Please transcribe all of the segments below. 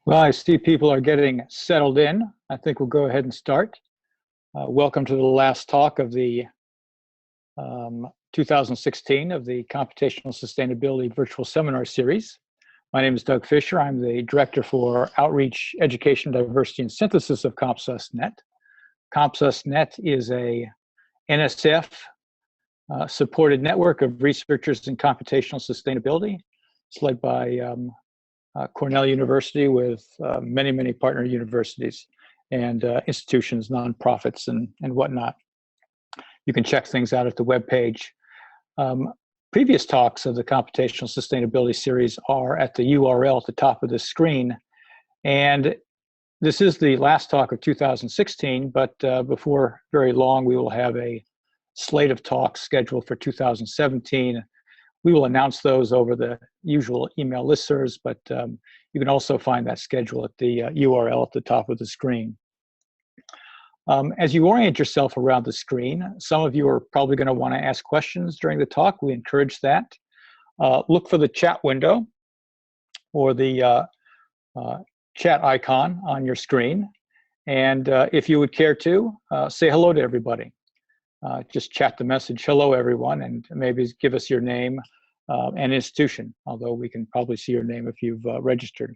Well, I see people are getting settled in. I think we'll go ahead and start. Welcome to the last talk of the 2016 of the Computational Sustainability Virtual Seminar Series. My name is Doug Fisher. I'm the Director for Outreach, Education, Diversity, and Synthesis of CompSusNet. CompSusNet is a NSF supported network of researchers in computational sustainability. It's led by Cornell University with many partner universities and institutions, nonprofits, and whatnot. You can check things out at the webpage. Previous talks of the Computational Sustainability Series are at the URL at the top of the screen. And this is the last talk of 2016, but before very long, we will have a slate of talks scheduled for 2017. We will announce those over the usual email listservs, but you can also find that schedule at the URL at the top of the screen. As you orient yourself around the screen, some of you are probably going to want to ask questions during the talk. We encourage that. Look for the chat window or the chat icon on your screen. And if you would care to, say hello to everybody. Just chat the message, hello everyone, and maybe give us your name and institution, although we can probably see your name if you've registered.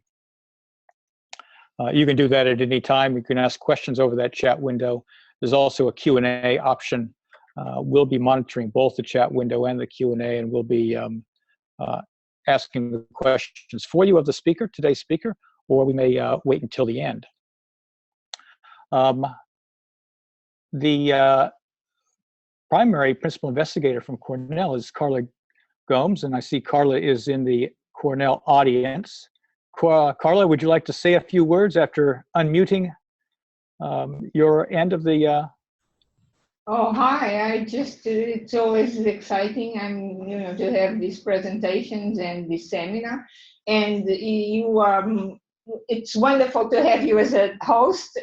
You can do that at any time. You can ask questions over that chat window. There's also a Q&A option. We'll be monitoring both the chat window and the Q&A, and we'll be asking the questions for you of the speaker, today's speaker, or we may wait until the end. The primary principal investigator from Cornell is Carla Gomes, and I see Carla is in the Cornell audience. Carla, would you like to say a few words after unmuting your end of the... Oh, hi. It's always exciting to have these presentations and this seminar. And it's wonderful to have you as a host,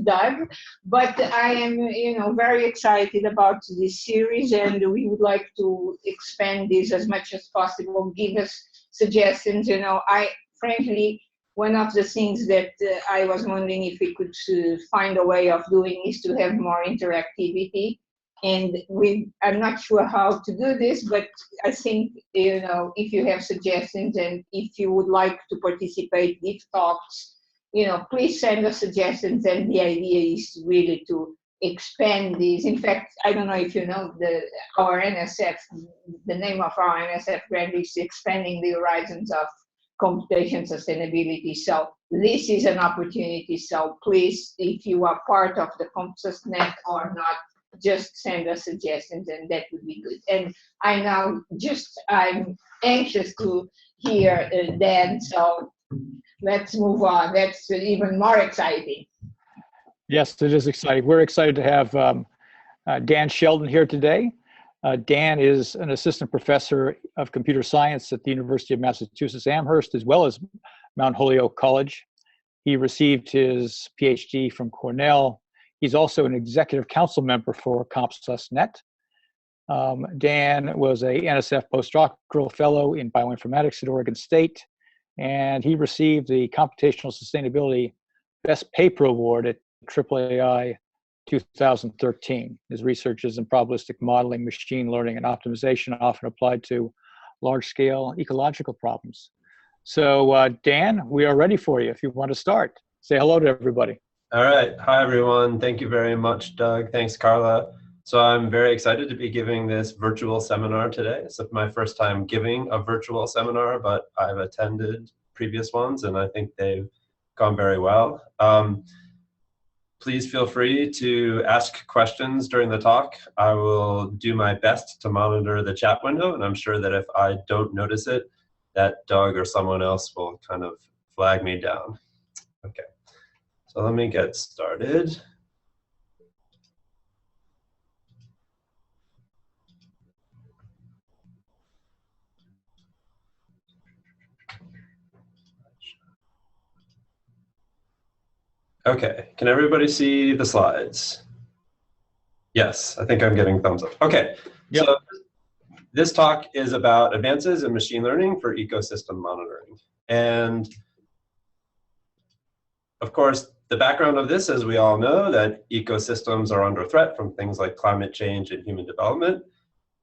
Doug, but I am, very excited about this series, and we would like to expand this as much as possible. Give us suggestions. Frankly, one of the things that I was wondering if we could find a way of doing is to have more interactivity. And I'm not sure how to do this, but I think, if you have suggestions and if you would like to participate, give talks, please send us suggestions. And the idea is really to expand these. In fact, I don't know if you know our NSF, the name of our NSF grant is Expanding the Horizons of Computation Sustainability. So this is an opportunity. So please, if you are part of the CompSusNet or not, just send us suggestions, and that would be good. And I'm anxious to hear Dan, so let's move on. That's even more exciting. Yes, it is exciting. We're excited to have Dan Sheldon here today. Dan is an assistant professor of computer science at the University of Massachusetts Amherst, as well as Mount Holyoke College. He received his PhD from Cornell. He's also an executive council member for CompSusNet. Dan was a NSF postdoctoral fellow in bioinformatics at Oregon State, and he received the Computational Sustainability Best Paper Award at AAAI 2013. His research is in probabilistic modeling, machine learning, and optimization, often applied to large-scale ecological problems. So, Dan, we are ready for you if you want to start. Say hello to everybody. All right. Hi, everyone. Thank you very much, Doug. Thanks, Carla. So I'm very excited to be giving this virtual seminar today. It's my first time giving a virtual seminar, but I've attended previous ones, and I think they've gone very well. Please feel free to ask questions during the talk. I will do my best to monitor the chat window, and I'm sure that if I don't notice it, that Doug or someone else will kind of flag me down. Okay. So let me get started. Okay, can everybody see the slides? Yes, I think I'm getting thumbs up. Okay, yep. So this talk is about advances in machine learning for ecosystem monitoring. And of course, the background of this is we all know that ecosystems are under threat from things like climate change and human development.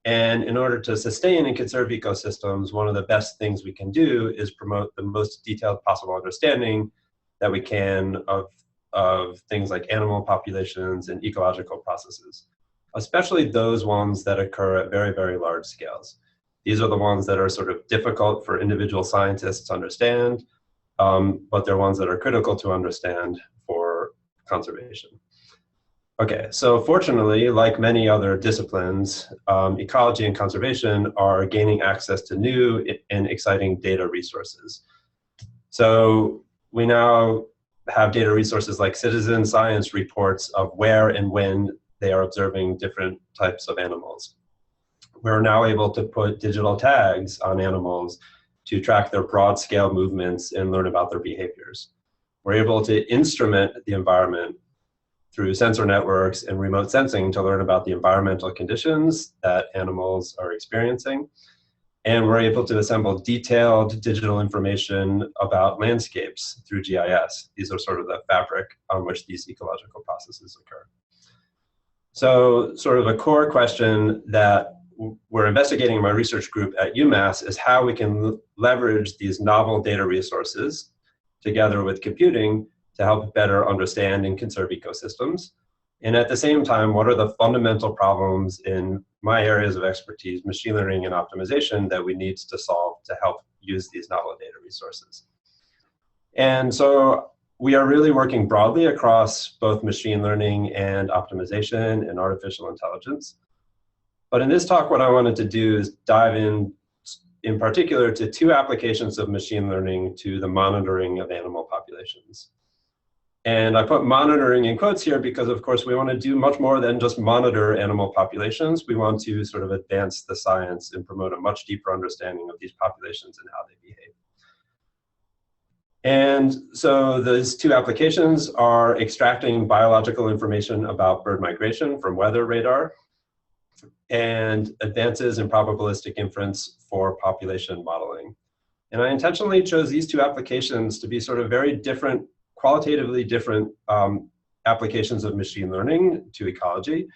And in order to sustain and conserve ecosystems, one of the best things we can do is promote the most detailed possible understanding that we can of things like animal populations and ecological processes, especially those ones that occur at very, very large scales. These are the ones that are sort of difficult for individual scientists to understand, but they're ones that are critical to understand for conservation. Okay, so fortunately, like many other disciplines, ecology and conservation are gaining access to new and exciting data resources. So we now have data resources like citizen science reports of where and when they are observing different types of animals. We're now able to put digital tags on animals to track their broad scale movements and learn about their behaviors. We're able to instrument the environment through sensor networks and remote sensing to learn about the environmental conditions that animals are experiencing. And we're able to assemble detailed digital information about landscapes through GIS. These are sort of the fabric on which these ecological processes occur. So sort of a core question that we're investigating in my research group at UMass is how we can leverage these novel data resources together with computing to help better understand and conserve ecosystems. And at the same time, what are the fundamental problems in my areas of expertise, machine learning and optimization, that we need to solve to help use these novel data resources? And so we are really working broadly across both machine learning and optimization and artificial intelligence. But in this talk, what I wanted to do is dive in particular to two applications of machine learning to the monitoring of animal populations. And I put monitoring in quotes here because, of course, we want to do much more than just monitor animal populations. We want to sort of advance the science and promote a much deeper understanding of these populations and how they behave. And so those two applications are extracting biological information about bird migration from weather radar and advances in probabilistic inference for population modeling. And I intentionally chose these two applications to be sort of very different, qualitatively different applications of machine learning to ecology.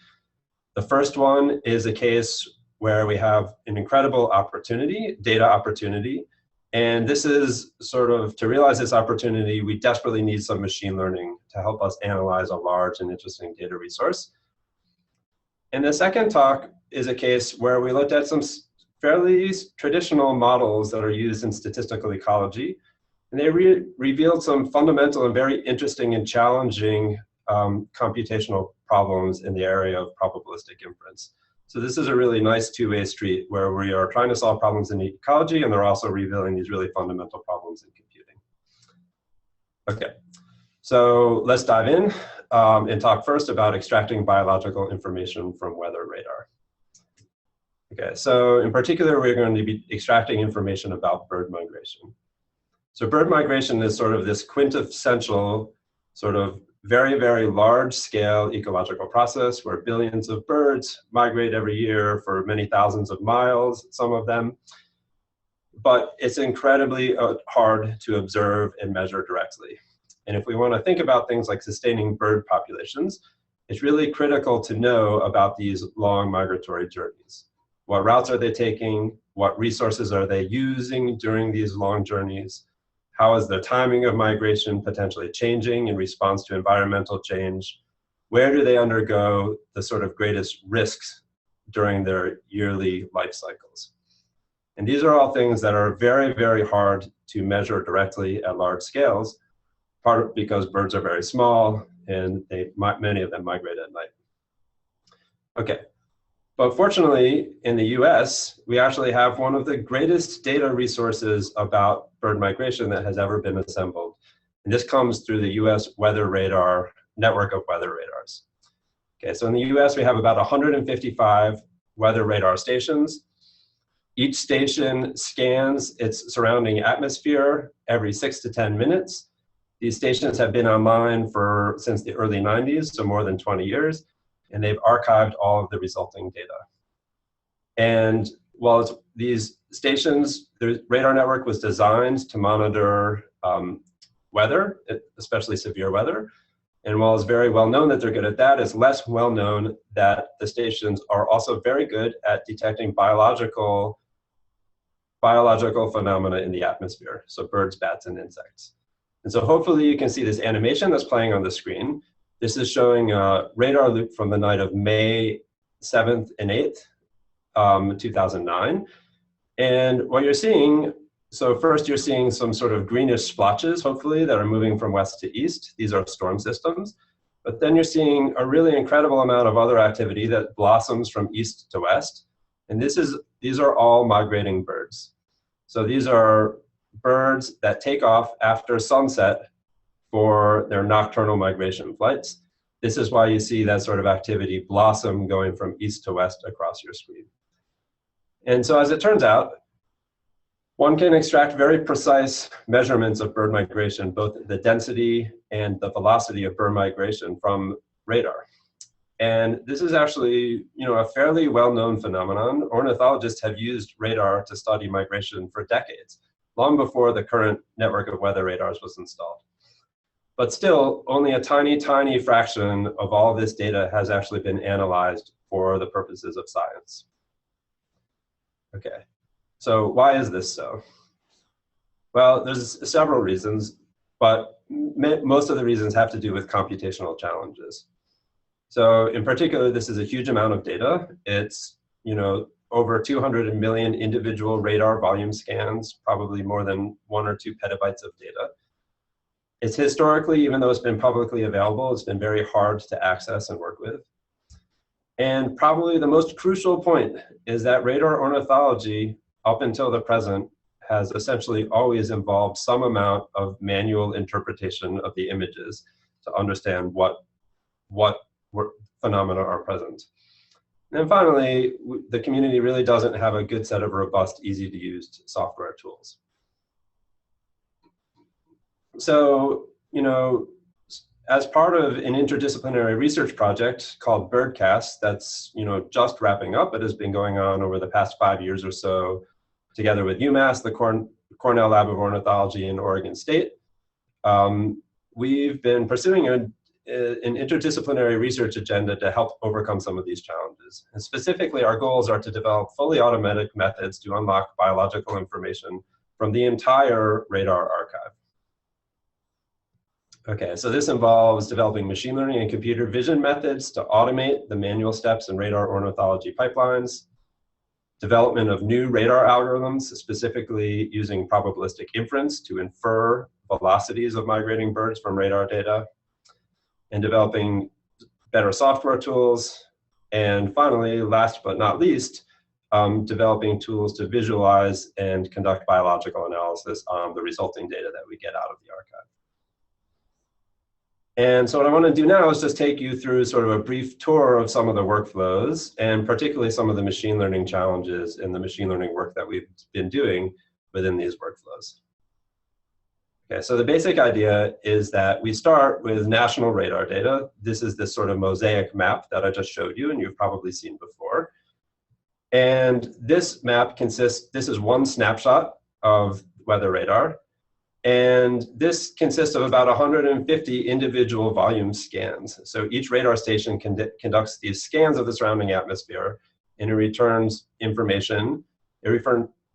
The first one is a case where we have an incredible opportunity, data opportunity. And this is sort of, to realize this opportunity, we desperately need some machine learning to help us analyze a large and interesting data resource. And the second talk is a case where we looked at some fairly traditional models that are used in statistical ecology. And they revealed some fundamental and very interesting and challenging computational problems in the area of probabilistic inference. So this is a really nice two-way street where we are trying to solve problems in ecology, and they're also revealing these really fundamental problems in computing. Okay, so let's dive in and talk first about extracting biological information from weather radar. Okay, so in particular, we're going to be extracting information about bird migration. So bird migration is sort of this quintessential, sort of very, very large scale ecological process where billions of birds migrate every year for many thousands of miles, some of them. But it's incredibly hard to observe and measure directly. And if we want to think about things like sustaining bird populations, it's really critical to know about these long migratory journeys. What routes are they taking? What resources are they using during these long journeys? How is the timing of migration potentially changing in response to environmental change? Where do they undergo the sort of greatest risks during their yearly life cycles? And these are all things that are very, very hard to measure directly at large scales, part because birds are very small and many of them migrate at night. Okay. But fortunately, in the US, we actually have one of the greatest data resources about bird migration that has ever been assembled. And this comes through the US weather radar network of weather radars. Okay, so in the US, we have about 155 weather radar stations. Each station scans its surrounding atmosphere every 6 to 10 minutes. These stations have been online since the early 90s, so more than 20 years. And they've archived all of the resulting data. And while these stations, the radar network was designed to monitor weather, especially severe weather. And while it's very well known that they're good at that, it's less well known that the stations are also very good at detecting biological phenomena in the atmosphere, so birds, bats, and insects. And so hopefully you can see this animation that's playing on the screen. This is showing a radar loop from the night of May 7th and 8th, 2009. And what you're seeing, so first you're seeing some sort of greenish splotches, hopefully, that are moving from west to east. These are storm systems. But then you're seeing a really incredible amount of other activity that blossoms from east to west. And these are all migrating birds. So these are birds that take off after sunset for their nocturnal migration flights. This is why you see that sort of activity blossom going from east to west across your screen. And so as it turns out, one can extract very precise measurements of bird migration, both the density and the velocity of bird migration from radar. And this is actually, a fairly well-known phenomenon. Ornithologists have used radar to study migration for decades, long before the current network of weather radars was installed. But still, only a tiny, tiny fraction of all this data has actually been analyzed for the purposes of science. Okay, so why is this so? Well, there's several reasons, but most of the reasons have to do with computational challenges. So in particular, this is a huge amount of data. It's, over 200 million individual radar volume scans, probably more than 1 or 2 petabytes of data. It's historically, even though it's been publicly available, it's been very hard to access and work with. And probably the most crucial point is that radar ornithology, up until the present, has essentially always involved some amount of manual interpretation of the images to understand what phenomena are present. And finally, the community really doesn't have a good set of robust, easy-to-use software tools. So, as part of an interdisciplinary research project called BirdCast that's, just wrapping up, but has been going on over the past 5 years or so, together with UMass, the Cornell Lab of Ornithology in Oregon State, we've been pursuing an interdisciplinary research agenda to help overcome some of these challenges. And specifically, our goals are to develop fully automatic methods to unlock biological information from the entire radar archive. Okay, so this involves developing machine learning and computer vision methods to automate the manual steps in radar ornithology pipelines, development of new radar algorithms, specifically using probabilistic inference to infer velocities of migrating birds from radar data, and developing better software tools. And finally, last but not least, developing tools to visualize and conduct biological analysis on the resulting data that we get out of the archive. And so what I want to do now is just take you through sort of a brief tour of some of the workflows, and particularly some of the machine learning challenges in the machine learning work that we've been doing within these workflows. Okay, so the basic idea is that we start with national radar data. This is this sort of mosaic map that I just showed you, and you've probably seen before. And this map consists, this is one snapshot of weather radar. And this consists of about 150 individual volume scans. So each radar station conducts these scans of the surrounding atmosphere, and it returns information.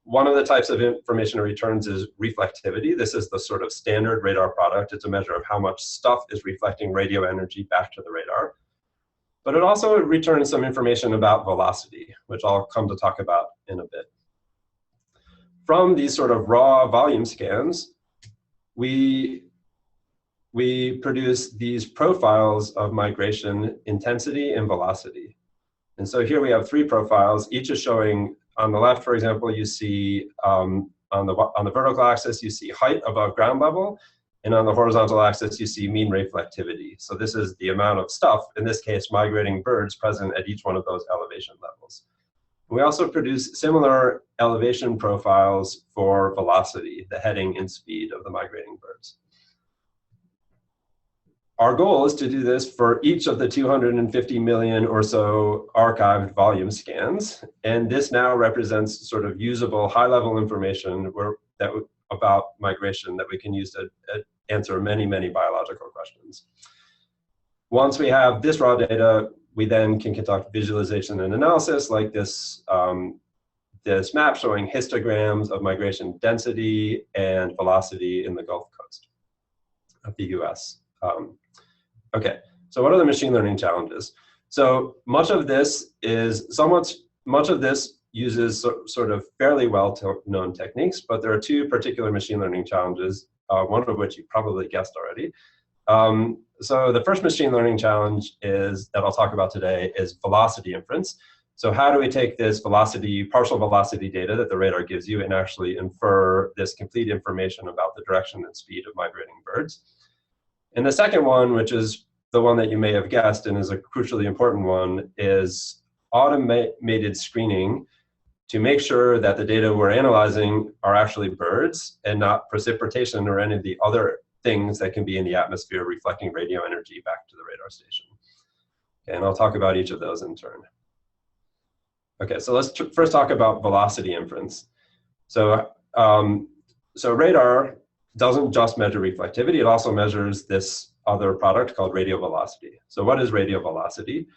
One of the types of information it returns is reflectivity. This is the sort of standard radar product. It's a measure of how much stuff is reflecting radio energy back to the radar. But it also returns some information about velocity, which I'll come to talk about in a bit. From these sort of raw volume scans, we produce these profiles of migration intensity and velocity. And so here we have 3 profiles. Each is showing, on the left, for example, you see on the vertical axis, you see height above ground level. And on the horizontal axis, you see mean reflectivity. So this is the amount of stuff, in this case, migrating birds present at each one of those elevation levels. We also produce similar elevation profiles for velocity, the heading and speed of the migrating birds. Our goal is to do this for each of the 250 million or so archived volume scans. And this now represents sort of usable high-level information about migration that we can use to answer many, many biological questions. Once we have this raw data, we then can conduct visualization and analysis like this, this map showing histograms of migration density and velocity in the Gulf Coast of the US. Okay, so what are the machine learning challenges? So much of this uses sort of fairly well-known techniques, but there are two particular machine learning challenges, one of which you probably guessed already. So the first machine learning challenge that I'll talk about today is velocity inference. So how do we take this partial velocity data that the radar gives you and actually infer this complete information about the direction and speed of migrating birds? And the second one, which is the one that you may have guessed and is a crucially important one, is automated screening to make sure that the data we're analyzing are actually birds and not precipitation or any of the other things that can be in the atmosphere reflecting radio energy back to the radar station. Okay, and I'll talk about each of those in turn. Okay, so let's first talk about velocity inference. So, so radar doesn't just measure reflectivity, it also measures this other product called radio velocity. So what is radio velocity?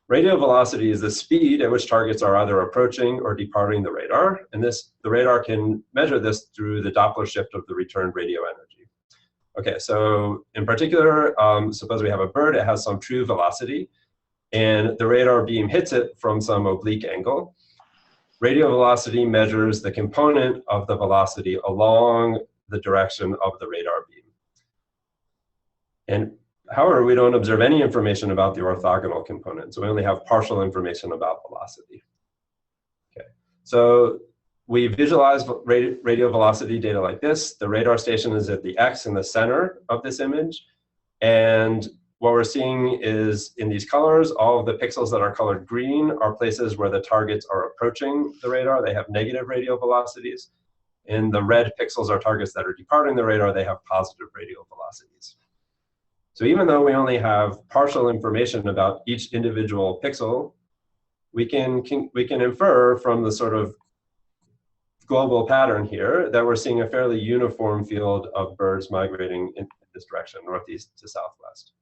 Radio velocity is the speed at which targets are either approaching or departing the radar, and the radar can measure this through the Doppler shift of the returned radio energy. Okay, so in particular, suppose we have a bird, it has some true velocity, and the radar beam hits it from some oblique angle. Radio velocity measures the component of the velocity along the direction of the radar beam. And however, we don't observe any information about the orthogonal component, so we only have partial information about velocity. Okay, so we visualize radio velocity data like this. The radar station is at the X in the center of this image, and what we're seeing is in these colors, all of the pixels that are colored green are places where the targets are approaching the radar. They have negative radio velocities. And the red pixels are targets that are departing the radar. They have positive radio velocities. So even though we only have partial information about each individual pixel, we can infer from the sort of global pattern here that we're seeing a fairly uniform field of birds migrating in this direction, northeast to southwest.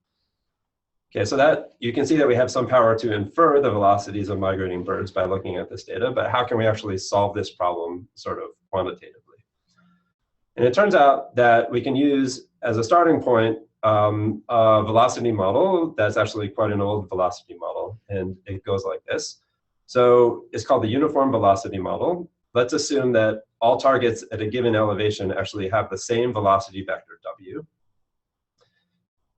Okay, so that you can see that we have some power to infer the velocities of migrating birds by looking at this data, but how can we actually solve this problem sort of quantitatively? And it turns out that we can use as a starting point a velocity model that's actually quite an old velocity model, and it goes like this. So it's called the uniform velocity model. Let's assume that all targets at a given elevation actually have the same velocity vector w.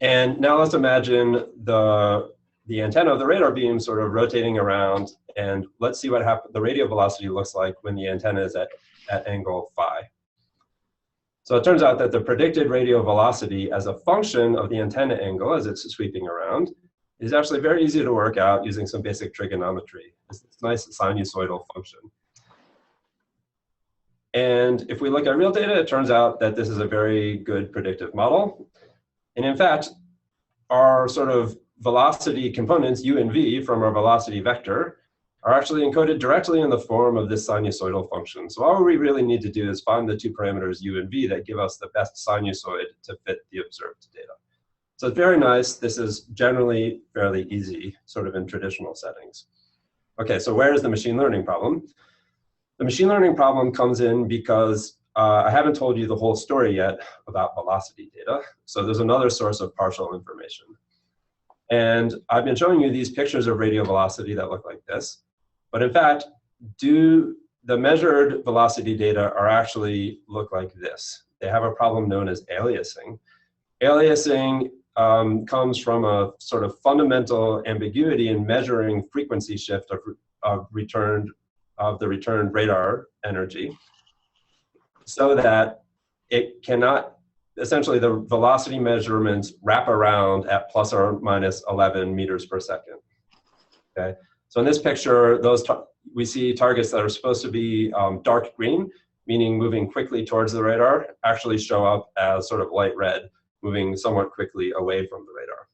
And now let's imagine the antenna of the radar beam sort of rotating around, and let's see what the radio velocity looks like when the antenna is at angle phi. So it turns out that the predicted radio velocity as a function of the antenna angle as it's sweeping around is actually very easy to work out using some basic trigonometry. It's a nice sinusoidal function. And if we look at real data, it turns out that this is a very good predictive model. And in fact, our sort of velocity components, u and v, from our velocity vector are actually encoded directly in the form of this sinusoidal function. So all we really need to do is find the two parameters u and v that give us the best sinusoid to fit the observed data. So it's very nice. This is generally fairly easy, sort of in traditional settings. Okay, so where is the machine learning problem? The machine learning problem comes in because I haven't told you the whole story yet about velocity data. So there's another source of partial information. And I've been showing you these pictures of radio velocity that look like this. But in fact, the measured velocity data are actually look like this. They have a problem known as aliasing. Aliasing comes from a sort of fundamental ambiguity in measuring frequency shift of the returned radar energy, so that it cannot, essentially the velocity measurements wrap around at plus or minus 11 meters per second. Okay, so in this picture, we see targets that are supposed to be dark green, meaning moving quickly towards the radar, actually show up as sort of light red, moving somewhat quickly away from the radar.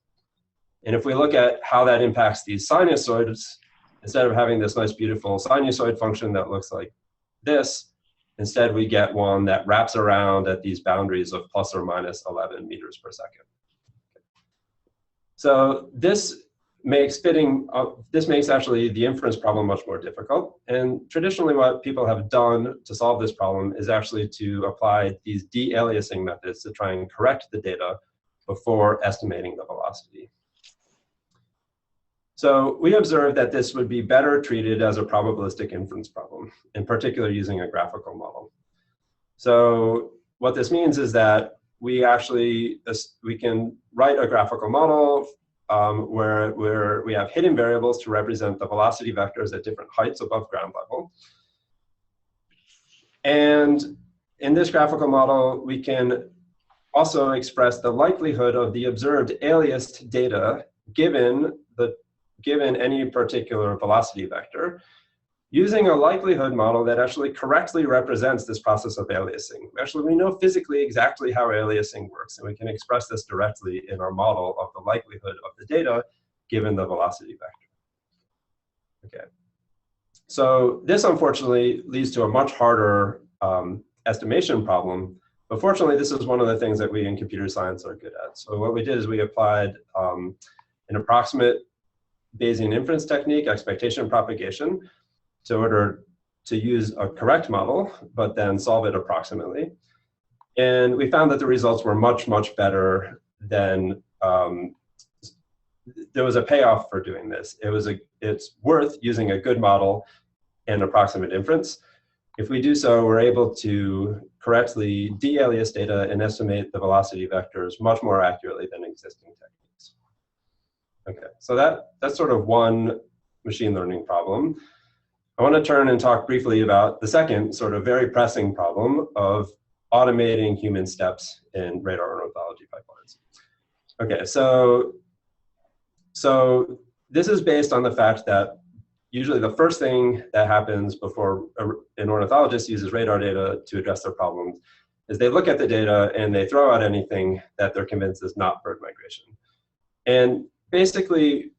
And if we look at how that impacts these sinusoids, instead of having this nice beautiful sinusoid function that looks like this, Instead, we get one that wraps around at these boundaries of plus or minus 11 meters per second. So this makes actually the inference problem much more difficult. And traditionally what people have done to solve this problem is actually to apply these de-aliasing methods to try and correct the data before estimating the velocity. So we observed that this would be better treated as a probabilistic inference problem, in particular using a graphical model. So what this means is that we can write a graphical model where we have hidden variables to represent the velocity vectors at different heights above ground level. And in this graphical model, we can also express the likelihood of the observed aliased data given any particular velocity vector, using a likelihood model that actually correctly represents this process of aliasing. Actually, we know physically exactly how aliasing works, and we can express this directly in our model of the likelihood of the data given the velocity vector. Okay. So this, unfortunately, leads to a much harder estimation problem. But fortunately, this is one of the things that we in computer science are good at. So what we did is we applied an approximate Bayesian inference technique, expectation propagation, in order to use a correct model, but then solve it approximately. And we found that the results were much, much better than, there was a payoff for doing this. It's worth using a good model and approximate inference. If we do so, we're able to correctly de-alias data and estimate the velocity vectors much more accurately than existing techniques. Okay, so that's sort of one machine learning problem. I want to turn and talk briefly about the second sort of very pressing problem of automating human steps in radar ornithology pipelines. Okay, so this is based on the fact that usually the first thing that happens before an ornithologist uses radar data to address their problems is they look at the data and they throw out anything that they're convinced is not bird migration. And basically,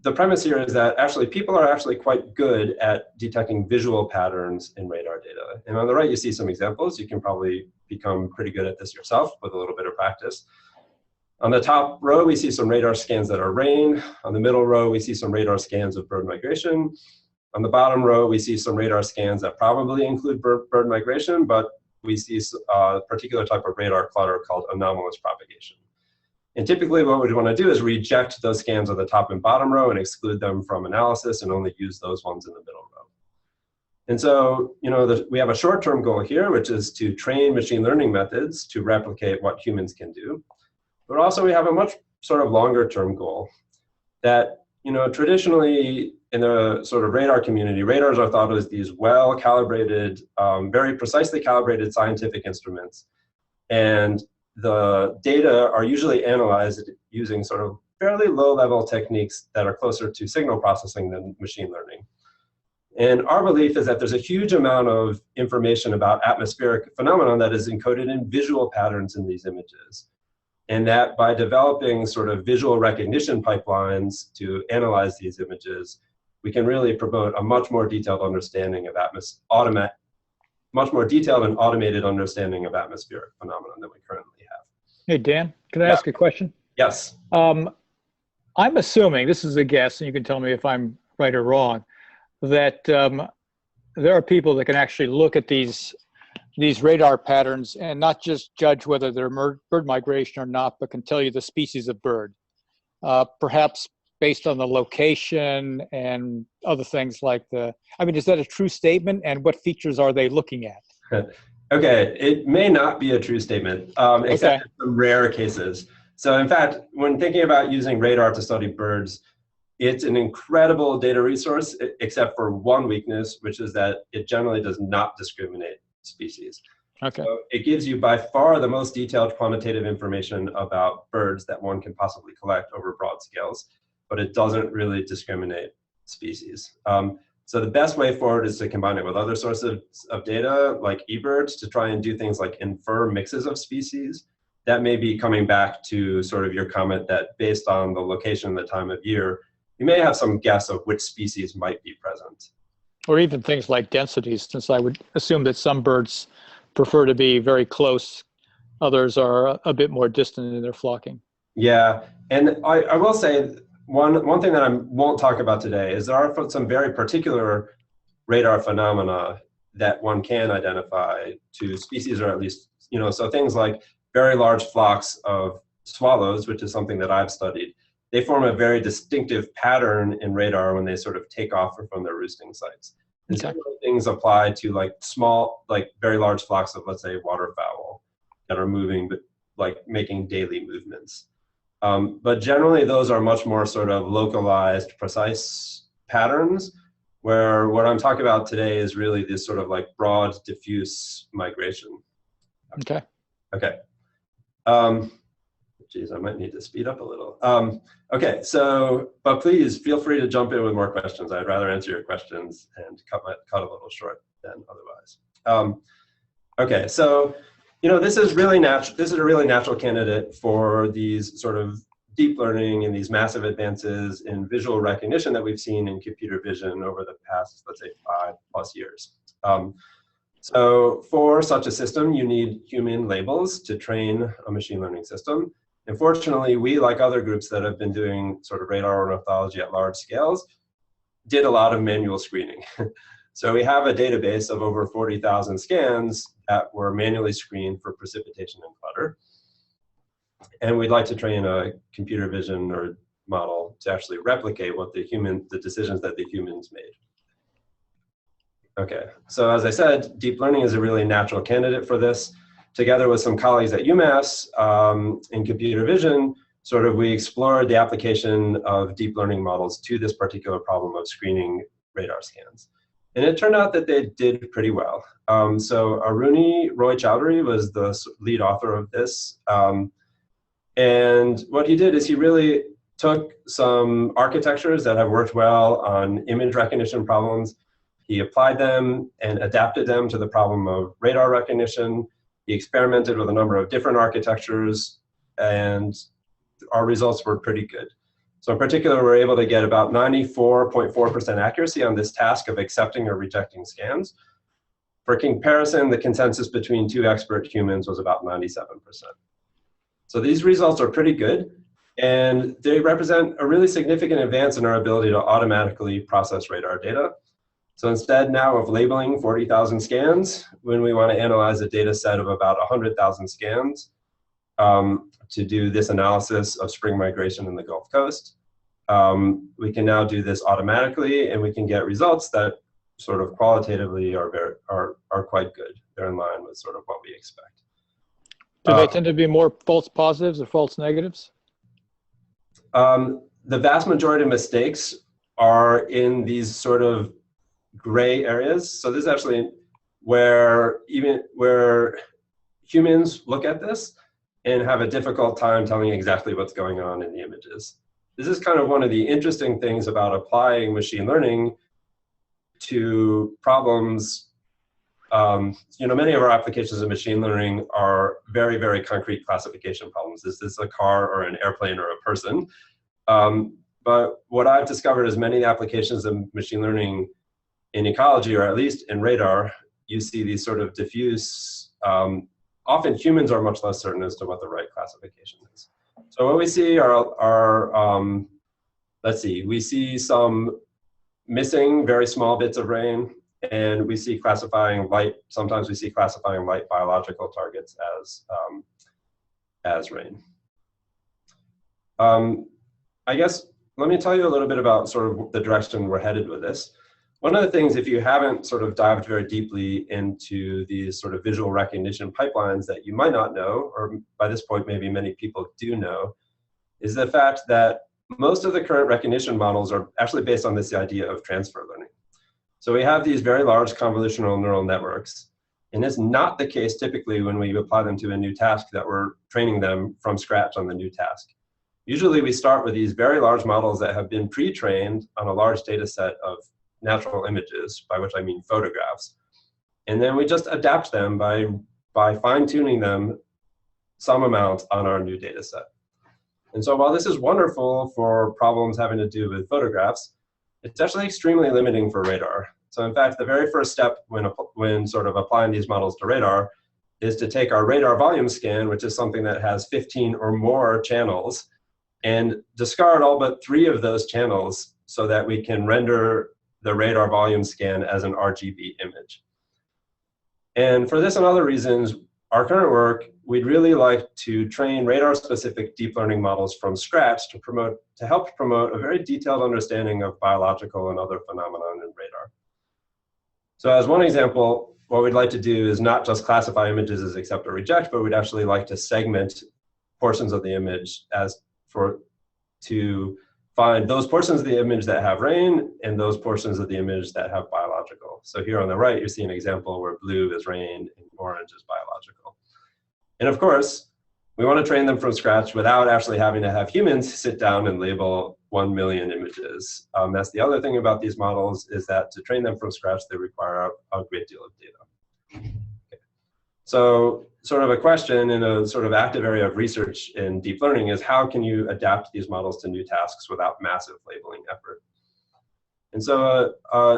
the premise here is that actually people are actually quite good at detecting visual patterns in radar data. And on the right, you see some examples. You can probably become pretty good at this yourself with a little bit of practice. On the top row, we see some radar scans that are rain. On the middle row, we see some radar scans of bird migration. On the bottom row, we see some radar scans that probably include bird migration, but we see a particular type of radar clutter called anomalous propagation. And typically what we want to do is reject those scans on the top and bottom row and exclude them from analysis and only use those ones in the middle row. And so, we have a short-term goal here, which is to train machine learning methods to replicate what humans can do. But also we have a much sort of longer-term goal that, traditionally in the sort of radar community, radars are thought of as these well-calibrated, very precisely calibrated scientific instruments. And the data are usually analyzed using sort of fairly low-level techniques that are closer to signal processing than machine learning. And our belief is that there's a huge amount of information about atmospheric phenomenon that is encoded in visual patterns in these images. And that by developing sort of visual recognition pipelines to analyze these images, we can really promote a much more detailed understanding of much more detailed and automated understanding of atmospheric phenomena than we currently have. Hey, Dan, can I ask a question? Yes. I'm assuming, this is a guess, and you can tell me if I'm right or wrong, that there are people that can actually look at these radar patterns and not just judge whether they're bird migration or not, but can tell you the species of bird, perhaps based on the location and other things like is that a true statement? And what features are they looking at? Okay, it may not be a true statement, except in some rare cases. So in fact, when thinking about using radar to study birds, it's an incredible data resource, except for one weakness, which is that it generally does not discriminate species. Okay. So it gives you by far the most detailed quantitative information about birds that one can possibly collect over broad scales, but it doesn't really discriminate species. So the best way forward is to combine it with other sources of data, like eBirds, to try and do things like infer mixes of species. That may be coming back to sort of your comment that based on the location and the time of year, you may have some guess of which species might be present. Or even things like densities, since I would assume that some birds prefer to be very close, others are a bit more distant in their flocking. Yeah, and I will say one thing that I won't talk about today is there are some very particular radar phenomena that one can identify to species, or at least, so things like very large flocks of swallows, which is something that I've studied. They form a very distinctive pattern in radar when they sort of take off from their roosting sites. And Okay. similar things apply to like small, like very large flocks of, let's say, waterfowl that are moving, but like making daily movements. But generally, those are much more sort of localized, precise patterns, where what I'm talking about today is really this sort of like broad, diffuse migration. Okay. Okay. Geez, I might need to speed up a little. Okay, but please feel free to jump in with more questions. I'd rather answer your questions and cut a little short than otherwise. Okay, so this is really natural. This is a really natural candidate for these sort of deep learning and these massive advances in visual recognition that we've seen in computer vision over the past, let's say, 5+ years. So for such a system, you need human labels to train a machine learning system. And fortunately, we, like other groups that have been doing sort of radar ornithology at large scales, did a lot of manual screening. So we have a database of over 40,000 scans that were manually screened for precipitation and clutter. And we'd like to train a computer vision or model to actually replicate what the decisions that the humans made. Okay, so as I said, deep learning is a really natural candidate for this. Together with some colleagues at UMass in computer vision, we explored the application of deep learning models to this particular problem of screening radar scans. And it turned out that they did pretty well. So Aruni Roy Chowdhury was the lead author of this. And what he did is he really took some architectures that have worked well on image recognition problems. He applied them and adapted them to the problem of radar recognition. He experimented with a number of different architectures, and our results were pretty good. So in particular, we're able to get about 94.4% accuracy on this task of accepting or rejecting scans. For comparison, the consensus between two expert humans was about 97%. So these results are pretty good, and they represent a really significant advance in our ability to automatically process radar data. So instead now of labeling 40,000 scans, when we want to analyze a data set of about 100,000 scans to do this analysis of spring migration in the Gulf Coast, we can now do this automatically, and we can get results that sort of qualitatively are quite good. They're in line with sort of what we expect. Do they tend to be more false positives or false negatives? The vast majority of mistakes are in these sort of gray areas. So this is actually where humans look at this and have a difficult time telling exactly what's going on in the images. This is kind of one of the interesting things about applying machine learning to problems. Many of our applications of machine learning are very, very concrete classification problems. Is this a car or an airplane or a person? But what I've discovered is many applications of machine learning in ecology, or at least in radar, you see these sort of diffuse, often humans are much less certain as to what the right classification is. So what we see are let's see, we see some missing very small bits of rain, and we see classifying light, sometimes we see classifying light biological targets as rain. I guess, let me tell you a little bit about sort of the direction we're headed with this. One of the things, if you haven't sort of dived very deeply into these sort of visual recognition pipelines that you might not know, or by this point maybe many people do know, is the fact that most of the current recognition models are actually based on this idea of transfer learning. So we have these very large convolutional neural networks, and it's not the case typically when we apply them to a new task that we're training them from scratch on the new task. Usually we start with these very large models that have been pre-trained on a large data set of natural images, by which I mean photographs. And then we just adapt them by fine-tuning them some amount on our new data set. And so while this is wonderful for problems having to do with photographs, it's actually extremely limiting for radar. So in fact, the very first step when sort of applying these models to radar is to take our radar volume scan, which is something that has 15 or more channels, and discard all but 3 of those channels so that we can render the radar volume scan as an RGB image. And for this and other reasons, our current work, we'd really like to train radar-specific deep learning models from scratch to help promote a very detailed understanding of biological and other phenomena in radar. So as one example, what we'd like to do is not just classify images as accept or reject, but we'd actually like to segment portions of the image to find those portions of the image that have rain and those portions of the image that have biological. So here on the right, you see an example where blue is rain and orange is biological. And of course, we want to train them from scratch without actually having to have humans sit down and label 1 million images. That's the other thing about these models, is that to train them from scratch, they require a great deal of data. Okay. So sort of a question in a sort of active area of research in deep learning is how can you adapt these models to new tasks without massive labeling effort? And so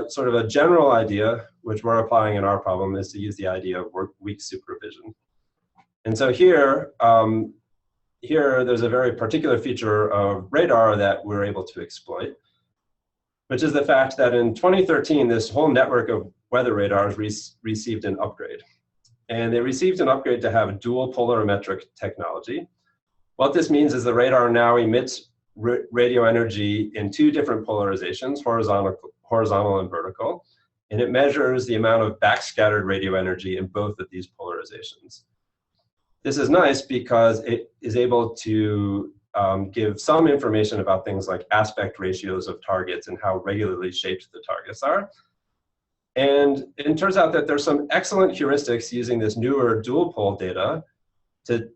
sort of a general idea, which we're applying in our problem, is to use the idea of Workweek Supervision. And so here there's a very particular feature of radar that we're able to exploit, which is the fact that in 2013, this whole network of weather radars received an upgrade. And they received an upgrade to have dual polarimetric technology. What this means is the radar now emits radio energy in 2 different polarizations, horizontal and vertical, and it measures the amount of backscattered radio energy in both of these polarizations. This is nice because it is able to give some information about things like aspect ratios of targets and how regularly shaped the targets are. And it turns out that there's some excellent heuristics using this newer dual pol data to,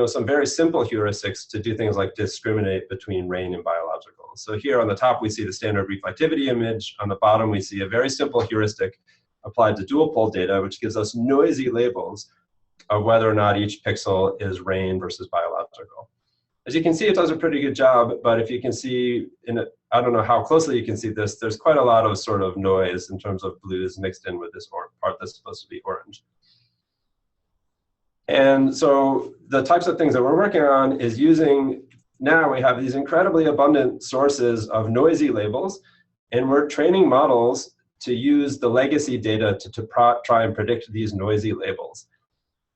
some very simple heuristics to do things like discriminate between rain and biological. So here on the top, we see the standard reflectivity image. On the bottom, we see a very simple heuristic applied to dual pol data, which gives us noisy labels of whether or not each pixel is rain versus biological. As you can see, it does a pretty good job, but if you can see, I don't know how closely you can see this, there's quite a lot of sort of noise in terms of blues mixed in with this part that's supposed to be orange. And so the types of things that we're working on is now we have these incredibly abundant sources of noisy labels, and we're training models to use the legacy data to try and predict these noisy labels.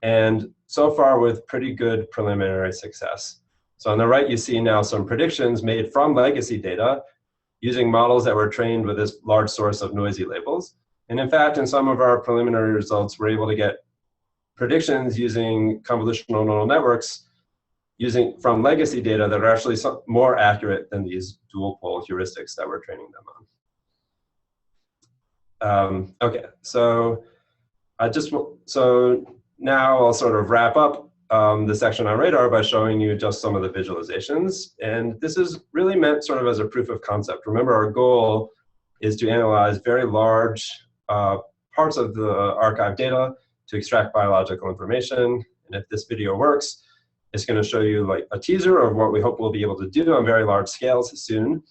And so far with pretty good preliminary success. So on the right, you see now some predictions made from legacy data using models that were trained with this large source of noisy labels. And in fact, in some of our preliminary results, we're able to get predictions using convolutional neural networks from legacy data that are actually more accurate than these dual pol heuristics that we're training them on. Okay, so now I'll sort of wrap up the section on radar by showing you just some of the visualizations. And this is really meant sort of as a proof of concept. Remember, our goal is to analyze very large parts of the archive data to extract biological information. And if this video works, it's going to show you like a teaser of what we hope we'll be able to do on very large scales soon.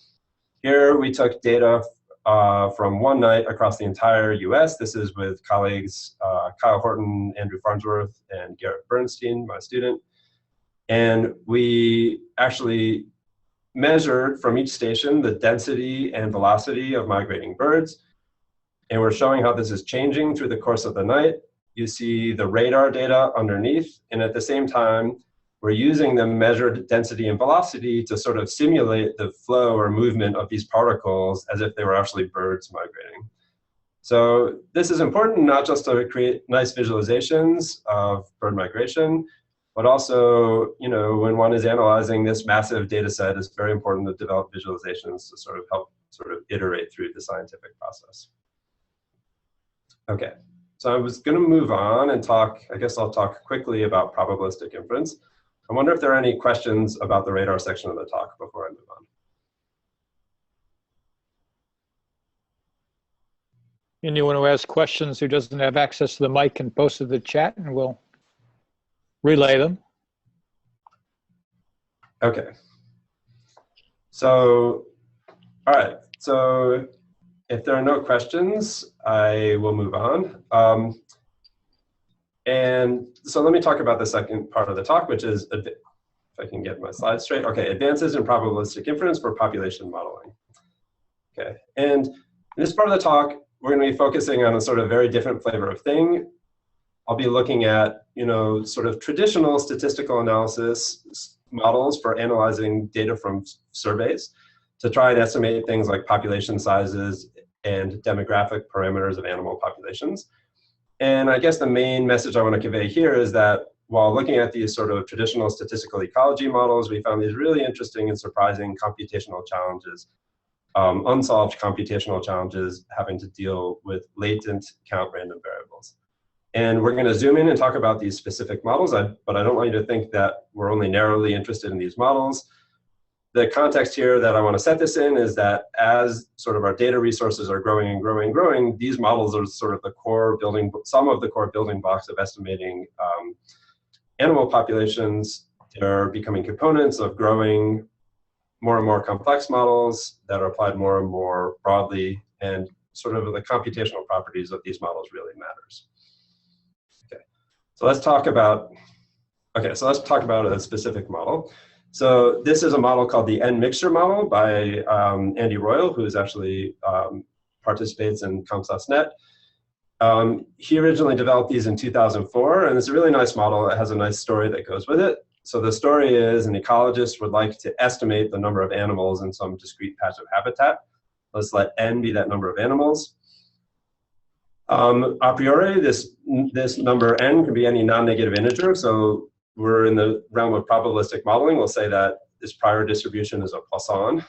Here we took data from one night across the entire US. This is with colleagues Kyle Horton, Andrew Farnsworth, and Garrett Bernstein, my student. And we actually measured from each station the density and velocity of migrating birds. And we're showing how this is changing through the course of the night. You see the radar data underneath, and at the same time, we're using the measured density and velocity to sort of simulate the flow or movement of these particles as if they were actually birds migrating. So this is important not just to create nice visualizations of bird migration, but also, when one is analyzing this massive data set, it's very important to develop visualizations to sort of help sort of iterate through the scientific process. Okay, so I was going to move on and I guess I'll talk quickly about probabilistic inference. I wonder if there are any questions about the radar section of the talk before I move on. Anyone who has questions who doesn't have access to the mic can post to the chat and we'll relay them. Okay. So, all right. So if there are no questions, I will move on. And so let me talk about the second part of the talk, which is, if I can get my slides straight. Okay, advances in probabilistic inference for population modeling. Okay, and in this part of the talk, we're going to be focusing on a sort of very different flavor of thing. I'll be looking at, sort of traditional statistical analysis models for analyzing data from surveys to try and estimate things like population sizes and demographic parameters of animal populations. And I guess the main message I want to convey here is that while looking at these sort of traditional statistical ecology models, we found these really interesting and surprising computational challenges, unsolved computational challenges having to deal with latent count random variables. And we're going to zoom in and talk about these specific models, but I don't want you to think that we're only narrowly interested in these models. The context here that I want to set this in is that as sort of our data resources are growing and growing and growing, these models are sort of the core building, some of the core building blocks of estimating animal populations. They're becoming components of growing more and more complex models that are applied more and more broadly, and sort of the computational properties of these models really matters. Okay, so let's talk about a specific model. So this is a model called the N-mixture model by Andy Royal, who is actually participates in CompSosNet. He originally developed these in 2004, and it's a really nice model. It has a nice story that goes with it. So the story is an ecologist would like to estimate the number of animals in some discrete patch of habitat. Let's let N be that number of animals. A priori, this number N can be any non-negative integer. So we're in the realm of probabilistic modeling. We'll say that this prior distribution is a Poisson.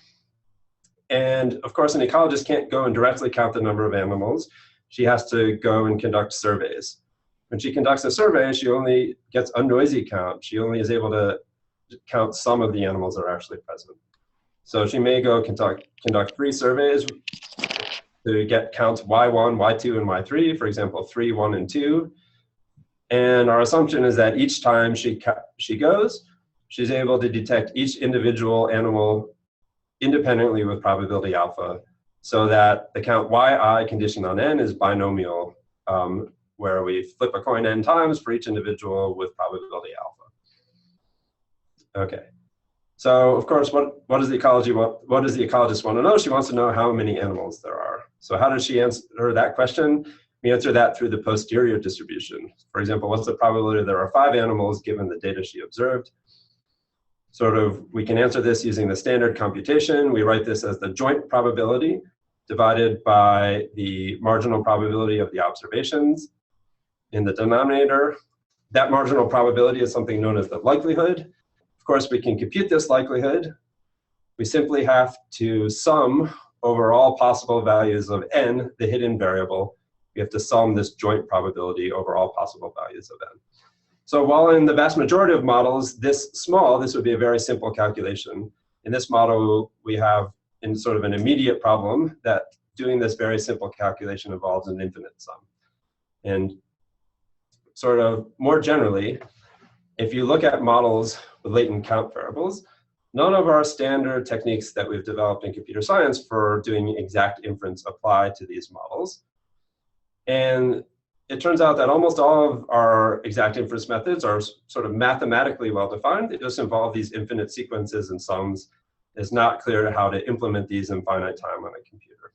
And of course, an ecologist can't go and directly count the number of animals. She has to go and conduct surveys. When she conducts a survey, she only gets a noisy count. She only is able to count some of the animals that are actually present. So she may go conduct 3 surveys to get counts Y1, Y2, and Y3, for example, 3, 1, and 2. And our assumption is that each time she goes, she's able to detect each individual animal independently with probability alpha, so that the count yi conditioned on n is binomial, where we flip a coin n times for each individual with probability alpha. Okay, so of course, what does the ecologist want to know? She wants to know how many animals there are. So how does she answer that question? We answer that through the posterior distribution. For example, what's the probability there are 5 animals given the data she observed? We can answer this using the standard computation. We write this as the joint probability divided by the marginal probability of the observations in the denominator. That marginal probability is something known as the likelihood. Of course, we can compute this likelihood. We simply have to sum over all possible values of n, the hidden variable. We have to sum this joint probability over all possible values of n. So while in the vast majority of models, this would be a very simple calculation. In this model, we have in sort of an immediate problem that doing this very simple calculation involves an infinite sum. And sort of more generally, if you look at models with latent count variables, none of our standard techniques that we've developed in computer science for doing exact inference apply to these models. And it turns out that almost all of our exact inference methods are sort of mathematically well-defined. They just involve these infinite sequences and sums. It's not clear how to implement these in finite time on a computer.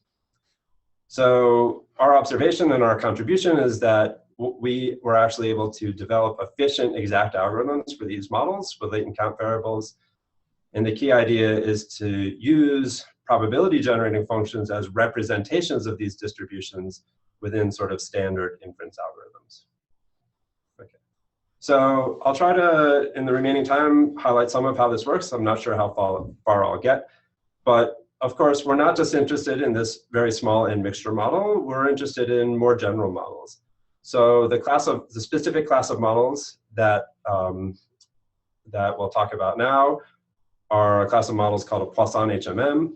So our observation and our contribution is that we were actually able to develop efficient exact algorithms for these models with latent count variables. And the key idea is to use probability generating functions as representations of these distributions within sort of standard inference algorithms. Okay. So I'll try to, in the remaining time, highlight some of how this works. I'm not sure how far I'll get. But of course, we're not just interested in this very small N-mixture model. We're interested in more general models. So the specific class of models that we'll talk about now are a class of models called a Poisson HMM.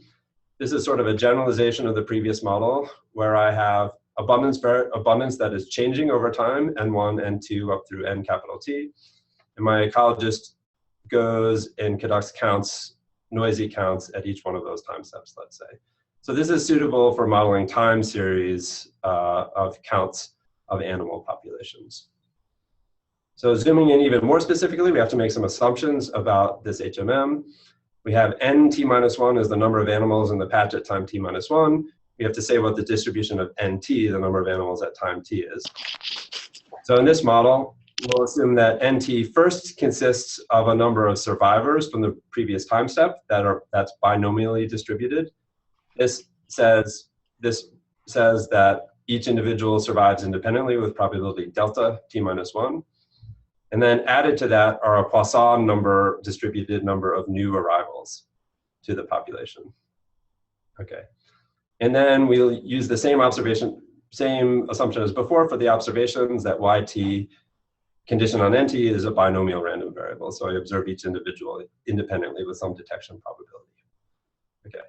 This is sort of a generalization of the previous model where I have abundance that is changing over time, n1, n2, up through n capital T. And my ecologist goes and conducts counts, noisy counts at each one of those time steps, let's say. So this is suitable for modeling time series of counts of animal populations. So zooming in even more specifically, we have to make some assumptions about this HMM. We have nt-1 as the number of animals in the patch at time t-1. We have to say what the distribution of nt, the number of animals at time t, is. So in this model, we'll assume that nt first consists of a number of survivors from the previous time step that's binomially distributed. This says that each individual survives independently with probability delta t-1. And then added to that are a Poisson number, distributed number of new arrivals to the population. Okay. And then we'll use the same assumption as before for the observations that yt condition on nt is a binomial random variable. So I observe each individual independently with some detection probability. Okay.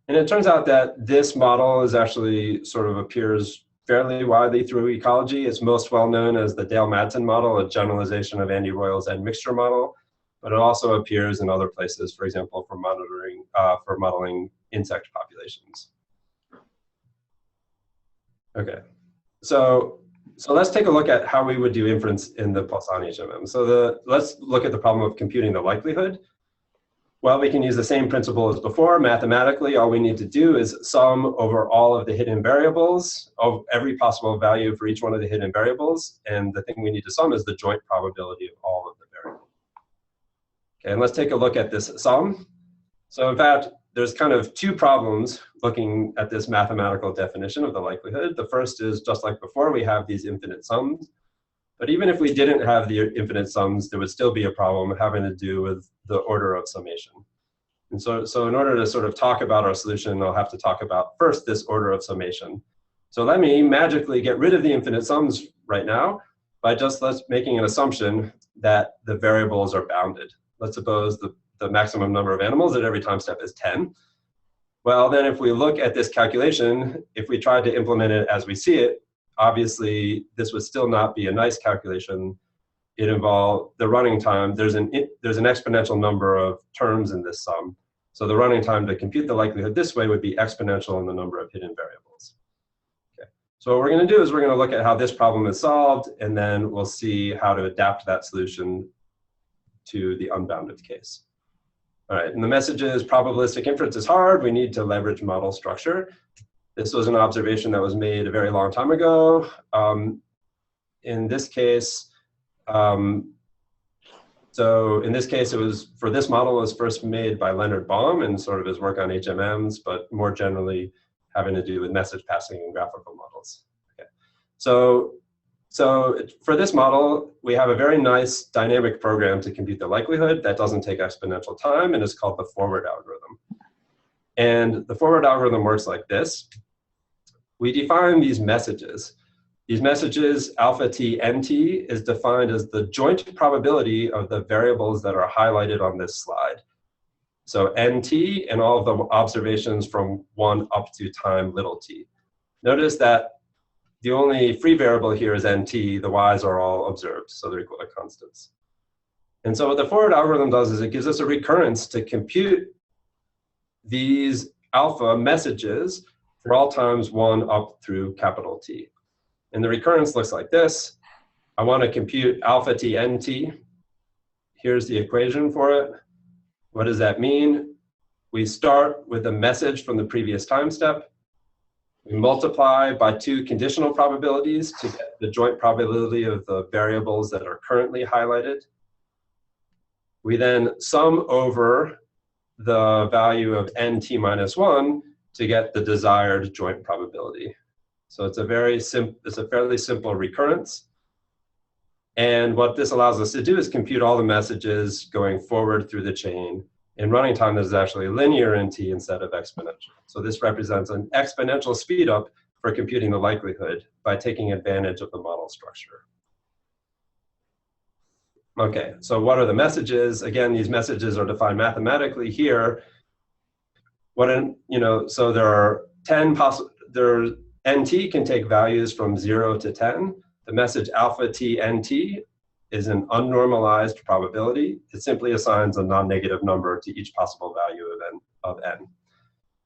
And it turns out that this model is actually sort of appears fairly widely through ecology. It's most well known as the Dale-Madsen model, a generalization of Andy Royal's N mixture model, but it also appears in other places, for example, for modeling insect populations. Okay, so let's take a look at how we would do inference in the Poisson HMM. So let's look at the problem of computing the likelihood. Well, we can use the same principle as before. Mathematically, all we need to do is sum over all of the hidden variables of every possible value for each one of the hidden variables. And the thing we need to sum is the joint probability of all of the variables. Okay, and let's take a look at this sum. So in fact, there's kind of two problems looking at this mathematical definition of the likelihood. The first is, just like before, we have these infinite sums. But even if we didn't have the infinite sums, there would still be a problem having to do with the order of summation. And so in order to sort of talk about our solution, I'll have to talk about first this order of summation. So let me magically get rid of the infinite sums right now by just making an assumption that the variables are bounded. Let's suppose the maximum number of animals at every time step is 10. Well, then if we look at this calculation, if we tried to implement it as we see it, obviously, this would still not be a nice calculation. It involved the running time. There's an exponential number of terms in this sum. So the running time to compute the likelihood this way would be exponential in the number of hidden variables. Okay. So what we're going to do is we're going to look at how this problem is solved, and then we'll see how to adapt that solution to the unbounded case. All right, and the message is probabilistic inference is hard. We need to leverage model structure. This was an observation that was made a very long time ago. In this case, it was, for this model, it was first made by Leonard Baum and sort of his work on HMMs, but more generally having to do with message passing and graphical models. Okay. So for this model, we have a very nice dynamic program to compute the likelihood that doesn't take exponential time, and is called the forward algorithm. And the forward algorithm works like this. We define these messages. These messages, alpha t, nt, is defined as the joint probability of the variables that are highlighted on this slide. So nt and all of the observations from 1 up to time little t. Notice that the only free variable here is nt. The y's are all observed, so they're equal to constants. And so what the forward algorithm does is it gives us a recurrence to compute these alpha messages for all times 1 up through capital T. And the recurrence looks like this. I want to compute alpha t nt. Here's the equation for it. What does that mean? We start with a message from the previous time step. We multiply by 2 conditional probabilities to get the joint probability of the variables that are currently highlighted. We then sum over the value of nt-1 to get the desired joint probability. So it's a fairly simple recurrence. And what this allows us to do is compute all the messages going forward through the chain. In running time, this is actually linear in t instead of exponential. So this represents an exponential speed up for computing the likelihood by taking advantage of the model structure. Okay, so what are the messages? Again, these messages are defined mathematically here. So there are 10 possible, nt can take values from 0 to 10. The message alpha t nt is an unnormalized probability. It simply assigns a non-negative number to each possible value of n.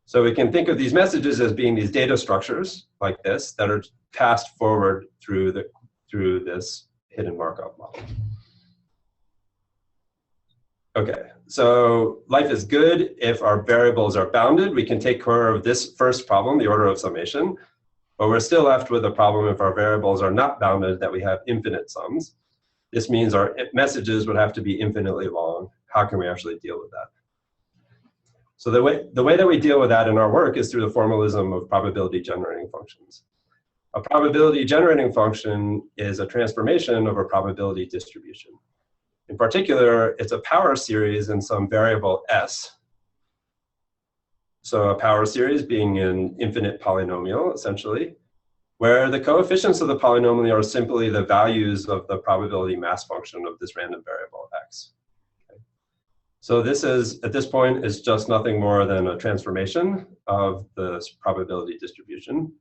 So we can think of these messages as being these data structures like this that are passed forward through this hidden Markov model. Okay, so life is good if our variables are bounded. We can take care of this first problem, the order of summation, but we're still left with a problem if our variables are not bounded, that we have infinite sums. This means our messages would have to be infinitely long. How can we actually deal with that? So the way that we deal with that in our work is through the formalism of probability generating functions. A probability generating function is a transformation of a probability distribution. In particular, it's a power series in some variable s. So a power series being an infinite polynomial, essentially, where the coefficients of the polynomial are simply the values of the probability mass function of this random variable x. Okay. So this is, at this point, is just nothing more than a transformation of the probability distribution.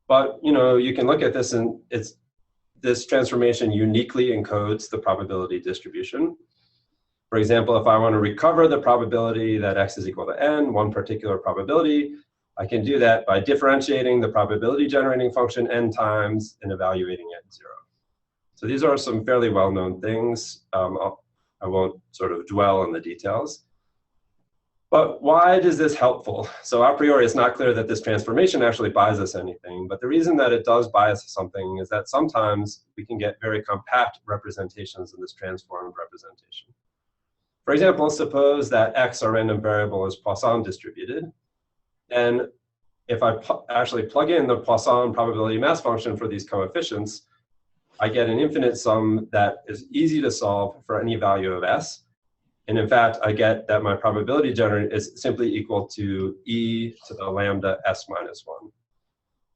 But you can look at this and this transformation uniquely encodes the probability distribution. For example, if I want to recover the probability that x is equal to n, one particular probability, I can do that by differentiating the probability generating function n times and evaluating it at 0. So these are some fairly well-known things. I won't sort of dwell on the details. But why is this helpful? So a priori, it's not clear that this transformation actually buys us anything. But the reason that it does buy us something is that sometimes we can get very compact representations in this transformed representation. For example, suppose that x, our random variable, is Poisson distributed. And if I actually plug in the Poisson probability mass function for these coefficients, I get an infinite sum that is easy to solve for any value of s. And in fact, I get that my probability generator is simply equal to e to the lambda s minus 1.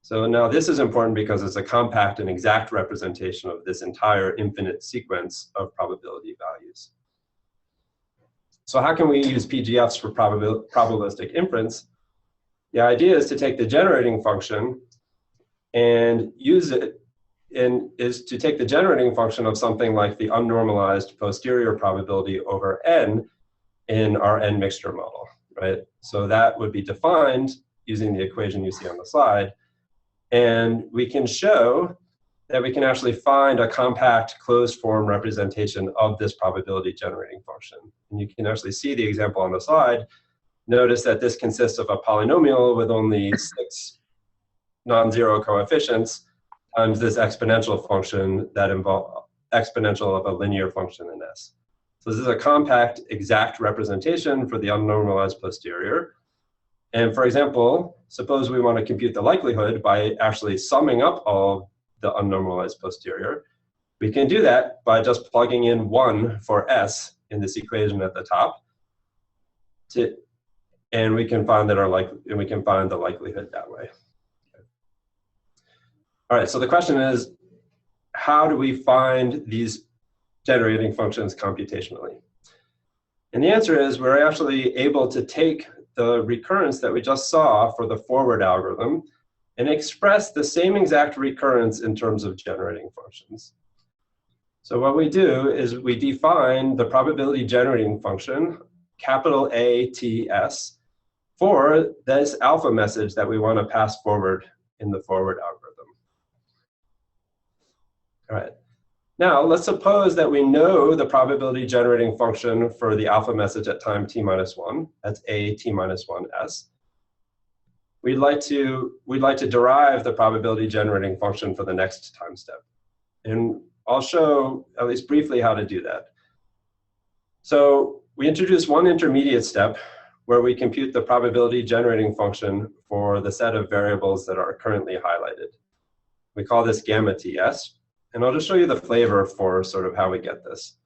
So now this is important because it's a compact and exact representation of this entire infinite sequence of probability values. So how can we use PGFs for probabilistic inference? The idea is to take the generating function and use it is to take the generating function of something like the unnormalized posterior probability over n in our n mixture model, right? So that would be defined using the equation you see on the slide. And we can show that we can actually find a compact closed form representation of this probability generating function. And you can actually see the example on the slide. Notice that this consists of a polynomial with only 6 non-zero coefficients times this exponential function that involves exponential of a linear function in S. So this is a compact, exact representation for the unnormalized posterior. And for example, suppose we want to compute the likelihood by actually summing up all the unnormalized posterior. We can do that by just plugging in 1 for S in this equation at the top, and we can find that the likelihood that way. All right, so the question is, how do we find these generating functions computationally? And the answer is we're actually able to take the recurrence that we just saw for the forward algorithm and express the same exact recurrence in terms of generating functions. So what we do is we define the probability generating function, capital ATS, for this alpha message that we want to pass forward in the forward algorithm. All right. Now, let's suppose that we know the probability generating function for the alpha message at time t minus 1. That's a t minus 1s. We'd like to derive the probability generating function for the next time step. And I'll show, at least briefly, how to do that. So we introduce one intermediate step where we compute the probability generating function for the set of variables that are currently highlighted. We call this gamma ts. And I'll just show you the flavor for sort of how we get this.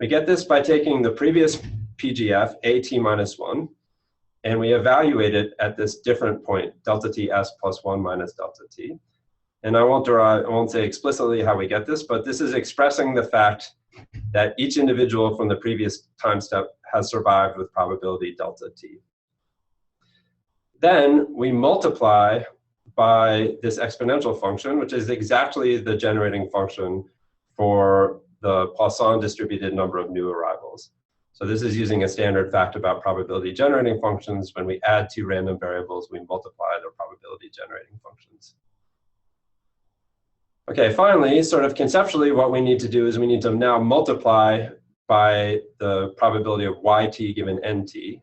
We get this by taking the previous PGF, at minus 1, and we evaluate it at this different point, delta ts plus 1 minus delta t. And I won't say explicitly how we get this, but this is expressing the fact that each individual from the previous time step has survived with probability delta t. Then we multiply by this exponential function, which is exactly the generating function for the Poisson distributed number of new arrivals. So this is using a standard fact about probability generating functions. When we add two random variables, we multiply their probability generating functions. Okay, finally, sort of conceptually, what we need to do is we need to now multiply by the probability of yt given nt.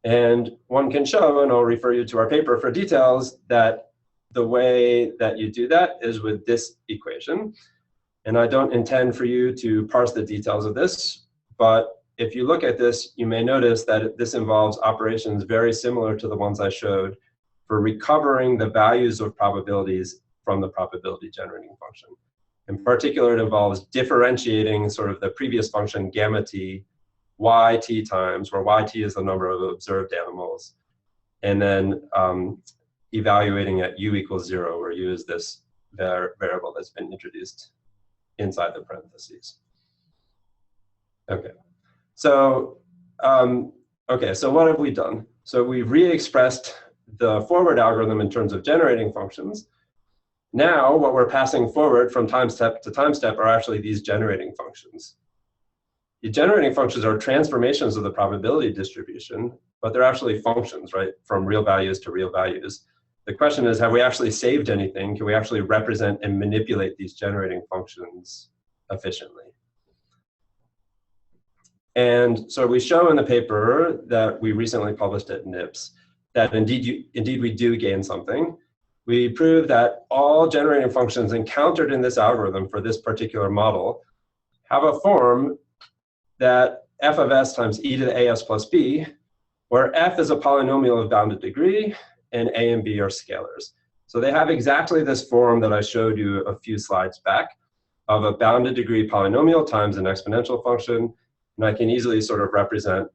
And one can show, and I'll refer you to our paper for details, that the way that you do that is with this equation. And I don't intend for you to parse the details of this, but if you look at this, you may notice that this involves operations very similar to the ones I showed for recovering the values of probabilities from the probability generating function. In particular, it involves differentiating sort of the previous function gamma t, yt times, where yt is the number of observed animals, and then evaluating at u equals 0, where u is this variable that's been introduced inside the parentheses. Okay, so so what have we done? So we've re-expressed the forward algorithm in terms of generating functions. Now what we're passing forward from time step to time step are actually these generating functions. The generating functions are transformations of the probability distribution, but they're actually functions, right, from real values to real values. The question is, have we actually saved anything? Can we actually represent and manipulate these generating functions efficiently? And so we show in the paper that we recently published at NIPS that indeed we do gain something. We prove that all generating functions encountered in this algorithm for this particular model have a form that f of s times e to the as plus b, where f is a polynomial of bounded degree and a and b are scalars. So they have exactly this form that I showed you a few slides back of a bounded degree polynomial times an exponential function. And I can easily sort of represent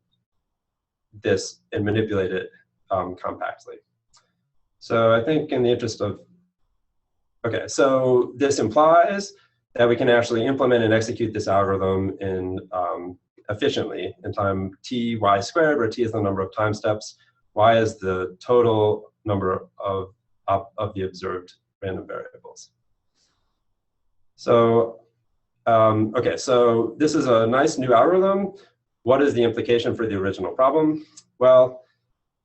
this and manipulate it compactly. So I think in the interest of, okay, so this implies that we can actually implement and execute this algorithm in efficiently in time t y squared, where t is the number of time steps, y is the total number of the observed random variables. So okay, so this is a nice new algorithm. What is the implication for the original problem? Well,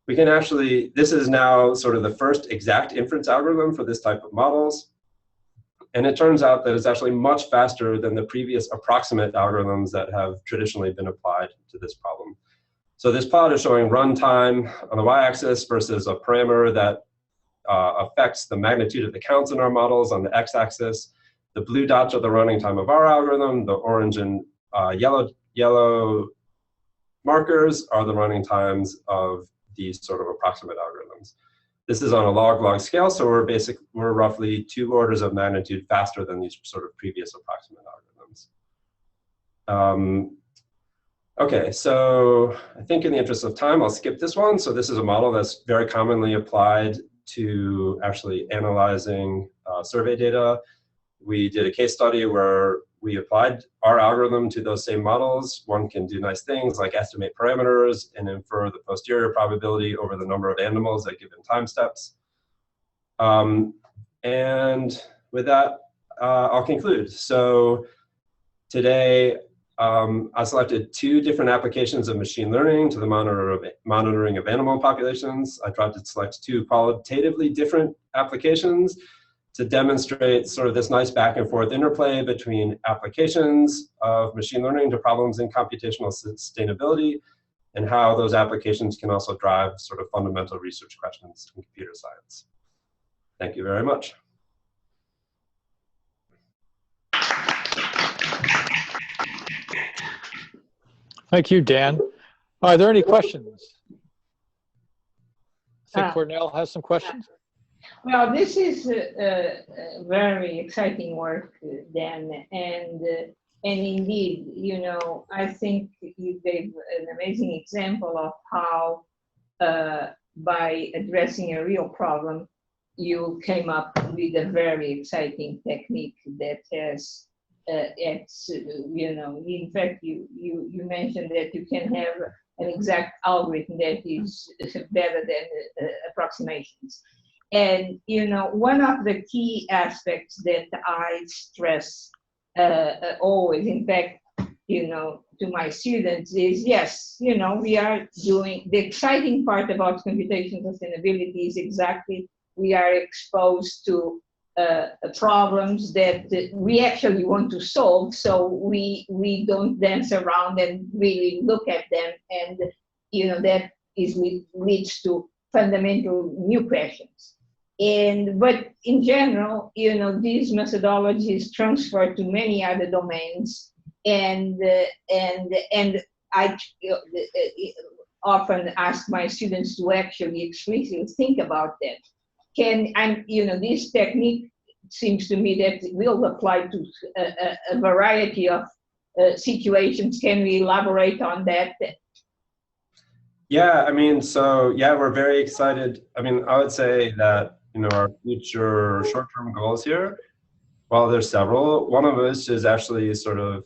we can actually, this is now sort of the first exact inference algorithm for this type of models. And it turns out that it's actually much faster than the previous approximate algorithms that have traditionally been applied to this problem. So this plot is showing runtime on the y-axis versus a parameter that affects the magnitude of the counts in our models on the x-axis. The blue dots are the running time of our algorithm. The orange and yellow markers are the running times of these sort of approximate algorithms. This is on a log-log scale, so we're roughly 2 orders of magnitude faster than these sort of previous approximate algorithms. Okay, so I think in the interest of time, I'll skip this one. So this is a model that's very commonly applied to actually analyzing survey data. We did a case study where we applied our algorithm to those same models. One can do nice things like estimate parameters and infer the posterior probability over the number of animals at given time steps. And with that, I'll conclude. So today, I selected 2 different applications of machine learning to the monitoring of animal populations. I tried to select 2 qualitatively different applications to demonstrate sort of this nice back and forth interplay between applications of machine learning to problems in computational sustainability and how those applications can also drive sort of fundamental research questions in computer science. Thank you very much. Thank you, Dan. Are there any questions? I think Cornell has some questions. Well, this is very exciting work, Dan, and indeed, you know, I think you gave an amazing example of how by addressing a real problem, you came up with a very exciting technique that has, you know, in fact, you mentioned that you can have an exact algorithm that is better than approximations. And, you know, one of the key aspects that I stress always, in fact, to my students is, yes, we are doing, the exciting part about computation sustainability is exactly we are exposed to problems that we actually want to solve, so we don't dance around and really look at them, and that leads to fundamental new questions. But in general, these methodologies transfer to many other domains, and I often ask my students to actually explicitly think about that. This technique seems to me that it will apply to a variety of situations. Can we elaborate on that? Yeah, we're very excited. I would say that, our future short-term goals here, while there's several, one of us is actually sort of,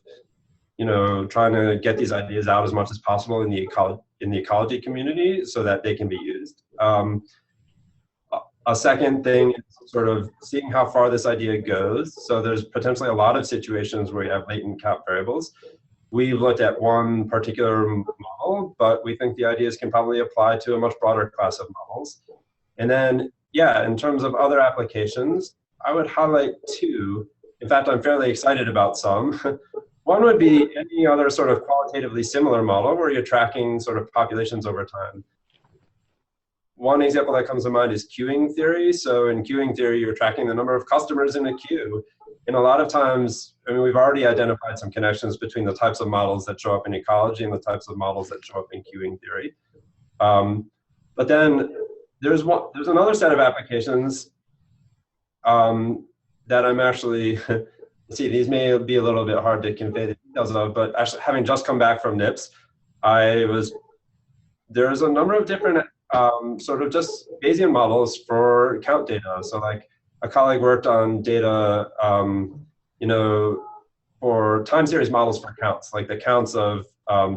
trying to get these ideas out as much as possible in the ecology community so that they can be used. A second thing is sort of seeing how far this idea goes. So there's potentially a lot of situations where you have latent count variables. We've looked at one particular model, but we think the ideas can probably apply to a much broader class of models. And then, in terms of other applications, I would highlight two. In fact, I'm fairly excited about some. One would be any other sort of qualitatively similar model where you're tracking sort of populations over time. One example that comes to mind is queuing theory. So in queuing theory, you're tracking the number of customers in a queue. And a lot of times, we've already identified some connections between the types of models that show up in ecology and the types of models that show up in queuing theory. But then there's another set of applications that I'm actually, see, these may be a little bit hard to convey the details of, but actually having just come back from NIPS, there's a number of different sort of just Bayesian models for count data. So like a colleague worked on data, for time series models for counts, like the counts of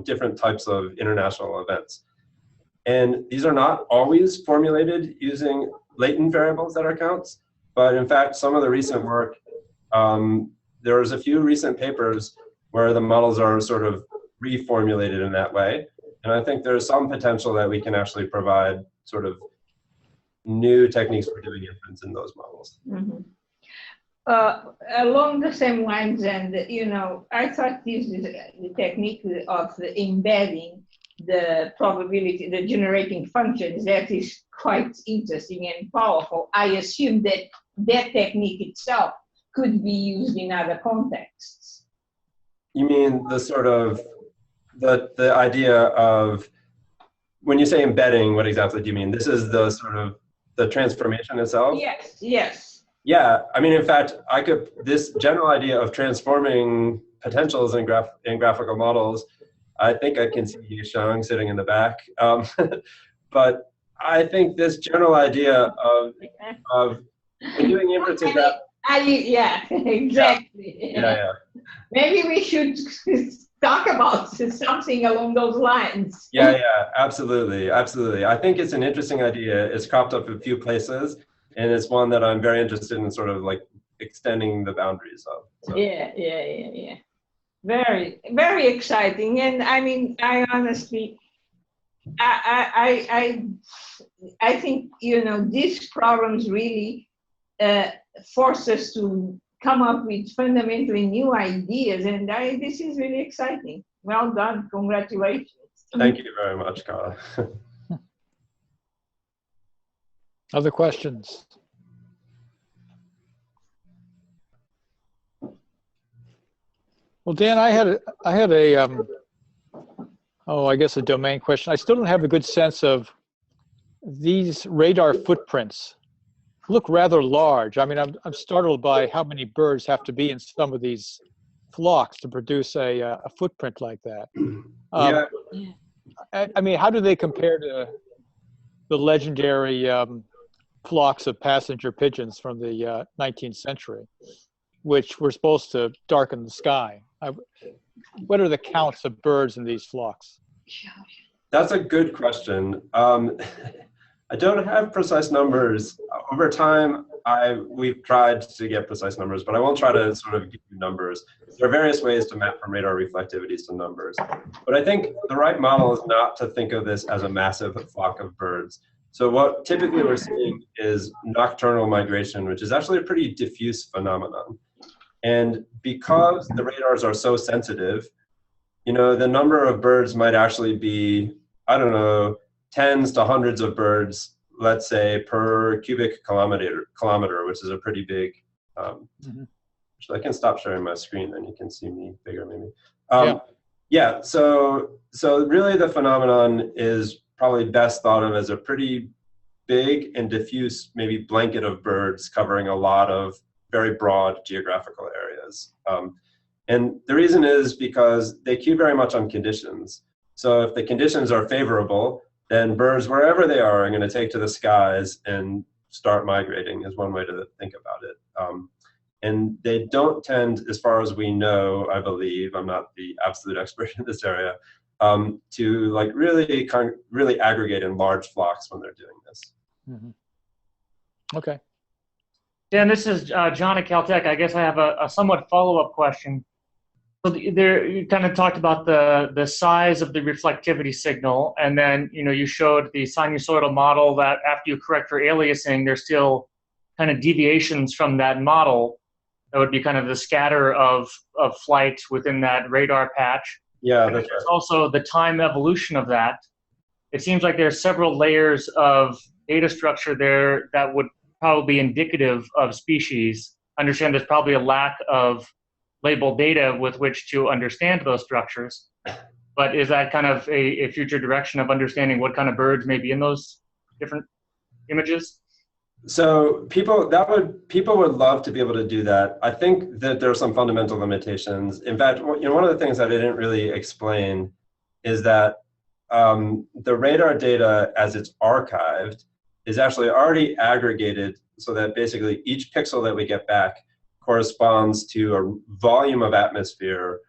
different types of international events. And these are not always formulated using latent variables that are counts, but in fact, some of the recent work, there's a few recent papers where the models are sort of reformulated in that way. And I think there's some potential that we can actually provide sort of new techniques for doing inference in those models. Mm-hmm. Along the same lines, and I thought this is the technique of embedding the probability, the generating functions, that is quite interesting and powerful. I assume that that technique itself could be used in other contexts. You mean the sort of the idea of, when you say embedding, what exactly do you mean? This is the sort of the transformation itself? Yes, yes. Yeah, in fact, this general idea of transforming potentials in graphical models, I think I can see Yishang sitting in the back. But I think this general idea of doing inference in graph. Yeah, exactly. Yeah. Maybe we should talk about something along those lines. Yeah, absolutely. I think it's an interesting idea. It's cropped up a few places, and it's one that I'm very interested in sort of like extending the boundaries of. So. Yeah. Very, very exciting. And I honestly, I think, these problems really force us to come up with fundamentally new ideas, and this is really exciting. Well done, congratulations. Thank you very much, Carla. Other questions? Well, Dan, I had a I guess a domain question. I still don't have a good sense of these radar footprints. Look rather large. I'm startled by how many birds have to be in some of these flocks to produce a footprint like that. How do they compare to the legendary flocks of passenger pigeons from the 19th century, which were supposed to darken the sky? What are the counts of birds in these flocks? That's a good question. I don't have precise numbers. Over time, we've tried to get precise numbers, but I won't try to sort of give you numbers. There are various ways to map from radar reflectivities to numbers. But I think the right model is not to think of this as a massive flock of birds. So what typically we're seeing is nocturnal migration, which is actually a pretty diffuse phenomenon. And because the radars are so sensitive, you know, the number of birds might actually be, I don't know, tens to hundreds of birds, let's say, per cubic kilometer, which is a pretty big. So I can stop sharing my screen, then you can see me bigger, maybe. Yeah. So really, the phenomenon is probably best thought of as a pretty big and diffuse, maybe blanket of birds covering a lot of very broad geographical areas. And the reason is because they queue very much on conditions. So if the conditions are favorable, then birds, wherever they are going to take to the skies and start migrating, is one way to think about it. And they don't tend, as far as we know, I believe, I'm not the absolute expert in this area, to like really aggregate in large flocks when they're doing this. Okay. Dan, this is John at Caltech. I guess I have a somewhat follow-up question. So you kind of talked about the size of the reflectivity signal, and then you showed the sinusoidal model that after you correct for aliasing, there's still kind of deviations from that model. That would be kind of the scatter of flight within that radar patch. Yeah, and that's there's right. also the time evolution of that. It seems like there's several layers of data structure there that would probably be indicative of species. Understand there's probably a lack of labeled data with which to understand those structures. But is that kind of a future direction of understanding what kind of birds may be in those different images? So people would love to be able to do that. I think that there are some fundamental limitations. In fact, one of the things that I didn't really explain is that the radar data, as it's archived, is actually already aggregated so that basically each pixel that we get back corresponds to a volume of atmosphere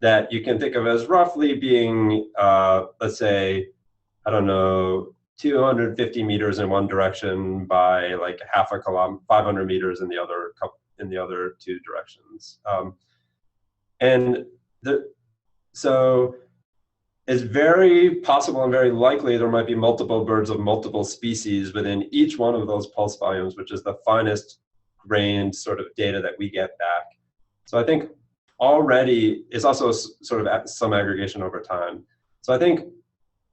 that you can think of as roughly being, let's say, I don't know, 250 meters in one direction by like half a kilometer, 500 meters in the other two directions. So it's very possible and very likely there might be multiple birds of multiple species within each one of those pulse volumes, which is the finest grained sort of data that we get back. So I think already it's also sort of some aggregation over time. So I think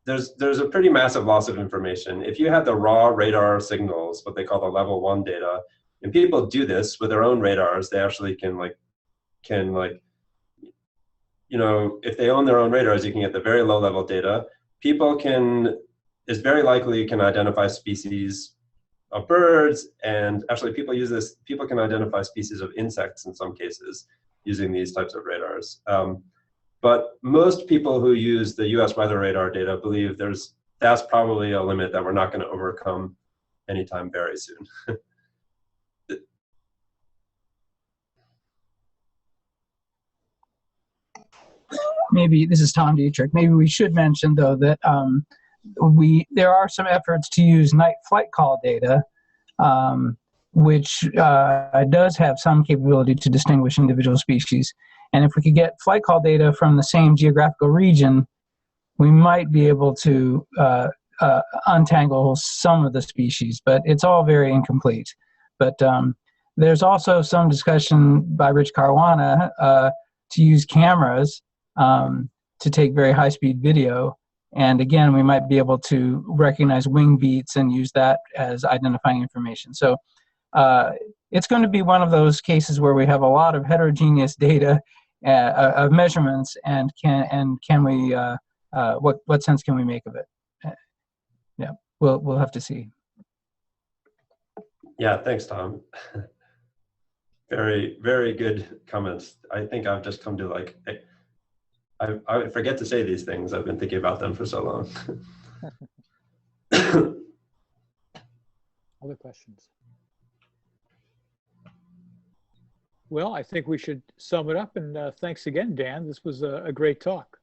there's a pretty massive loss of information. If you had the raw radar signals, what they call the level 1 data, and people do this with their own radars, they actually can if they own their own radars, you can get the very low level data. It's very likely can identify species of birds, and actually people can identify species of insects in some cases using these types of radars. But most people who use the US weather radar data believe that's probably a limit that we're not going to overcome anytime very soon. Maybe this is Tom Dietrich. Maybe we should mention though that there are some efforts to use night flight call data, which does have some capability to distinguish individual species. And if we could get flight call data from the same geographical region, we might be able to untangle some of the species, but it's all very incomplete. But there's also some discussion by Rich Caruana to use cameras to take very high-speed video. And again, we might be able to recognize wing beats and use that as identifying information. So it's going to be one of those cases where we have a lot of heterogeneous data of measurements, and can we what sense can we make of it? Yeah, we'll have to see. Yeah, thanks, Tom. Very, very good comments. I think I've just come to I forget to say these things. I've been thinking about them for so long. Other questions? Well, I think we should sum it up, and thanks again, Dan. This was a great talk.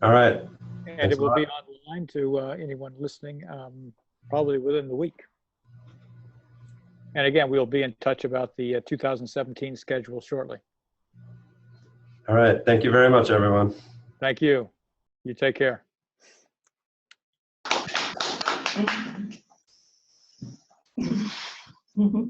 All right. And Thanks it will a lot. be online to anyone listening probably within the week. And again, we'll be in touch about the 2017 schedule shortly. All right. Thank you very much, everyone. Thank you. You take care. Mm-hmm.